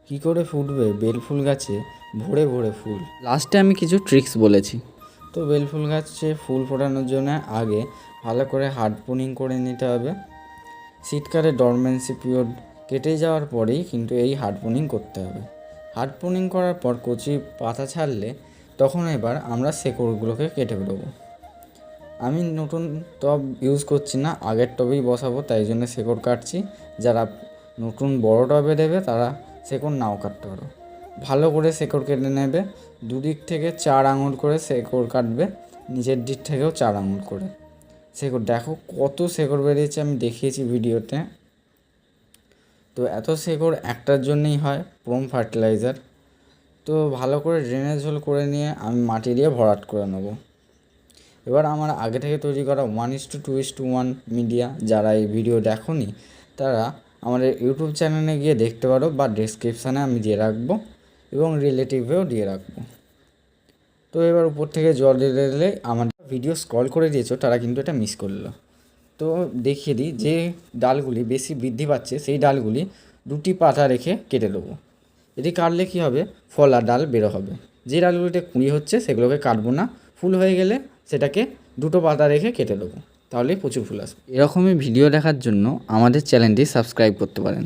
কি করে ফুটবে বেলফুল গাছে ভরে ভরে ফুল। লাস্টে আমি কিছু ট্রিক্স বলেছি। তো বেলফুল গাছে ফুল ফোটানোর জন্য আগে ভালো করে হার্ড প্রুনিং করে নিতে হবে। শীতকালে ডরমেন্সি পিরিয়ড কেটে যাওয়ার পরেই কিন্তু এই হার্ড প্রুনিং করতে হবে। হার্ড প্রুনিং করার পর কচি পাতা ছাড়লে তখন এবার আমরা শেকড়গুলোকে কেটে দেবো। আমি নতুন টব ইউজ করছি না, আগের টবেই বসাবো, তাই জন্য শেকড় কাটছি। যারা নতুন বড় টবে দেবে তারা শেকড় নাও কাটতে পারো। ভালো করে শেকড় কেটে নেবে, দুদিক থেকে 4 আঙুল করে শেকড় কাটবে, নিচের দিক থেকেও 4 আঙুল করে শেকড়। দেখো কত শেকড় বেরিয়েছে, আমি দেখিয়েছি ভিডিওতে। তো এত শেকড় একটার জন্যই হয় প্রোম ফার্টিলাইজার। তো ভালো করে ড্রেনেজ হোল করে নিয়ে আমি মাটি দিয়ে ভরাট করে নেবো। এবার আমার আগে থেকে তৈরি করা 1:2:1 মিডিয়া, যারা এই ভিডিও দেখোনি তারা আমাদের ইউটিউব চ্যানেলে গিয়ে দেখতে পারো, বা ডেসক্রিপশানে আমি দিয়ে রাখবো এবং রিলেটিভেও দিয়ে রাখবো। তো এবার উপর থেকে জল দিলে আমার ভিডিও স্ক্রল করে দিয়েছো তারা কিন্তু এটা মিস করলো। তো দেখিয়ে দিই, যে ডালগুলি বেশি বৃদ্ধি পাচ্ছে সেই ডালগুলি 2টি পাতা রেখে কেটে দেবো। এটি কাটলে কী হবে, ফলা ডাল বেরো হবে। যে ডালগুলিতে কুঁড়ি হচ্ছে সেগুলোকে কাটবো না, ফুল হয়ে গেলে সেটাকে 2টো পাতা রেখে কেটে দেবো, তাহলে প্রচুর ফুল আসবে। এরকমই ভিডিও দেখার জন্য আমাদের চ্যানেলটি সাবস্ক্রাইব করতে পারেন।